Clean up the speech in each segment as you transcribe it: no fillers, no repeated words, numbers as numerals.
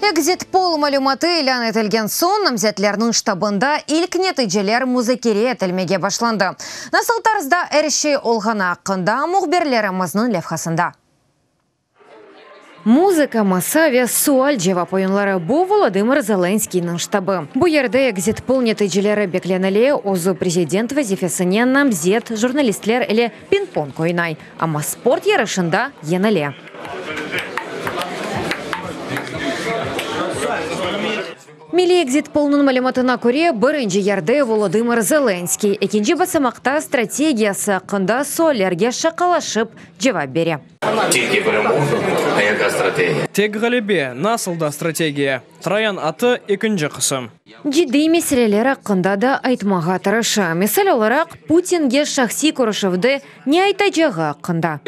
Экзит пол малюматы илан етілген сон намзетлерінің штабында ilk нәтижелер музыкере етілмеге башланды. Насыл тарызда әріші олғана ақында мұхберлеріміздің левхасында. Музыка масаве суаль жевап ойынлары бұл Владимир Зеленскийның штабы. Бұл ерде экзит пол нәтижелері бекленелі озу президент вазифесіне намзет журналистлер әлі пинг-понг ойнай. Ама спорт ярышында енеле. Мили экзит полның мәліматына көре бірінші ерде Владимир Зеленский. Екінші басамақта стратегиясы қында солерге шақалашып жауап бере. Тек ғалебе, насылда стратегия. Траян аты екінші қысым. Жидді меселелер ақында да айтмаға тырыша. Месел оларақ Путинге шахси көрішівді не айтажаға ақында.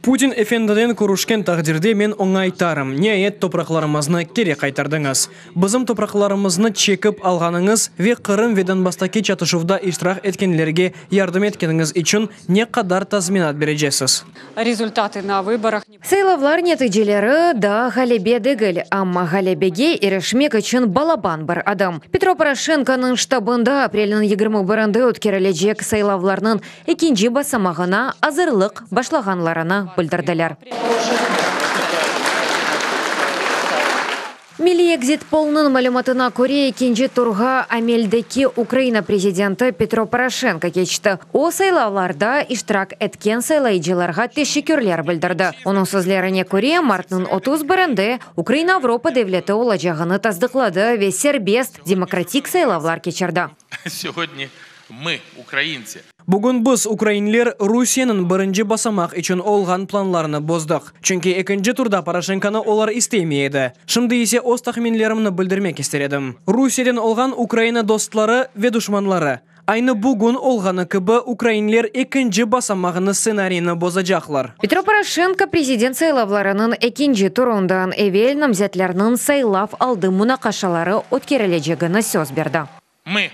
Путин эфендіден көрішкен тағдирде мен оңайтарым. Не ет топрақларымызны кере қайтардыңыз. Бізім топрақларымызны чекіп алғаныңыз ве қырым веден бастаки чатышывда иштирах еткенлерге ярдым еткеніңіз үшін не қадар тазминат бережесіз. Результаты на выборах. Сайлавлар нәтижелері да ғалебе дегіл, амма ғалебеге ерішмек үшін балабан бір адам. Петро Порошенконың штабында апрелінің 21-інде өткерілежек сайлавларының екінші басамағына азырлық башлағанларына білдірділер. Мили экзит полның мәліматына көре екінші тұрға амелдеки Украина президенті Петро Порошенко кечті. О сайлауларда иштирак еткен сайлайчыларға тешекерлер білдірді. Оның сөзлеріне көре мартның 31-інде Украина Европа девлеті олажағыны таздықлады ве сербест демократик сайлаулар кечірді. Сегодня мы, украинцы, Бүгін біз украинлер Русияның бірінші басамақ үшін олған планларыны боздық. Чүнки екінші турда Порошенконы олар істемейді. Шымды есе оз тахминлерімні білдірмек істередім. Русиядан олған Украина достлары ве душманлары. Айны бүгін олғаны кібі украинлер екінші басамағыны сценарийны бозажақлар. Петро Порошенко президент сайлавларының екінші турундан эвел намзетлерінің сайлав алды мұнақашалары өткерілежегіні сөз берді. Мы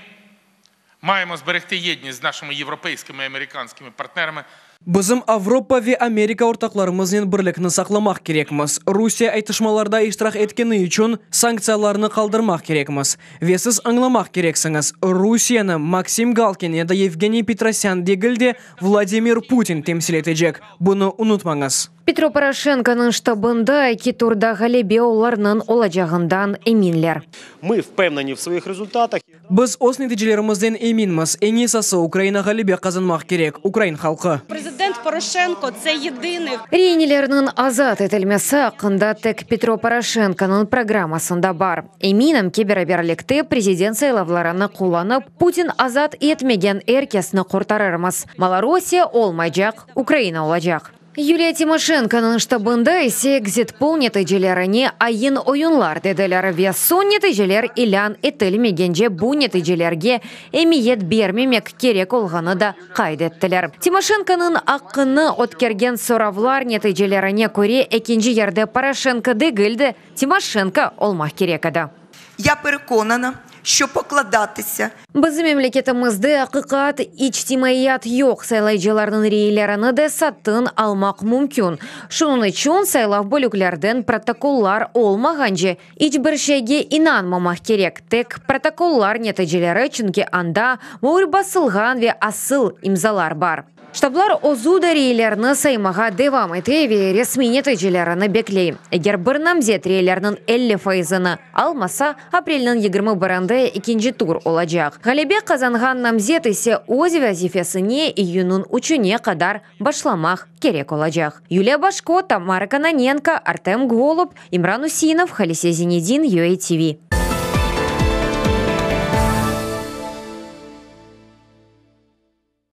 маємо зберегти єдність з нашими європейськими і американськими партнерами. Бізім Авропа ве Америка ортақларымызның бірлікні сақламақ керекміз. Русия айтышмаларда иштирах еткені үшін санкцияларны қалдырмақ керекміз. Весіз аңламақ керексіңіз. Русияны Максим Галкин яда Евгений Петросян дегілде Владимир Путин темсил етежек. Бұны ұнытмаңыз. Петро Порошенконың штабында екі турда ғалебе оларының олажағындан еминлер. Мы впевнені в своїх результатах. Біз ос нәтижелерімізден еминміз. Ең есасы Украина ғалебе қазанмақ керек. Украин халқы. Президент Порошенко – це єдиний. Рейнелерінің азат етілмесі ақында тек Петро Порошенконың программасында бар. Еминім кебераберлікті президент сайлавлараны қоланып, Путин азат етмеген әркесіні құртарырмыз. Малороссия олмайжақ, Украина олажақ. Юлия Тимошенконың штабында есе экзит пол нәтижелеріне айын ойынлар деділер ве сон нәтижелер илан етілмегенже бұл нәтижелерге әмиет бермемек керек олғаны да қайдеттілер. Тимошенконың ақыны өткерген соравлар нәтижелеріне көре екінші ерде Порошенко дегілді Тимошенко олмақ керекеді. Я переконана, що покладатися. Бізді мемлекетімізді ақиқат ичтимаият йоқ сайлайчыларының рейлеріні де сатын алмақ мүмкін. Шының үшін сайлав бөліклерден протоколлар олмағанже ичбір шеге инанмамақ керек. Тек протоколлар нәтижелері чүнке анда мұр басылған ве асыл имзалар бар. Штаблар озу рейлеріні саймаға девам етеве ресми нәтижелеріні беклей. Егер бір намзет рейлерінің 50%-ны алмаса, апрелінің 21-інде екінші тур олажақ. Ғалебе қазанған намзет есе өз вазифесіне июнның 3-не қадар башламақ керек олажақ. Юлия Башко, Тамара Каноненко, Артем Голуб, Имран Усинов, Халисе Зенедин, UATV.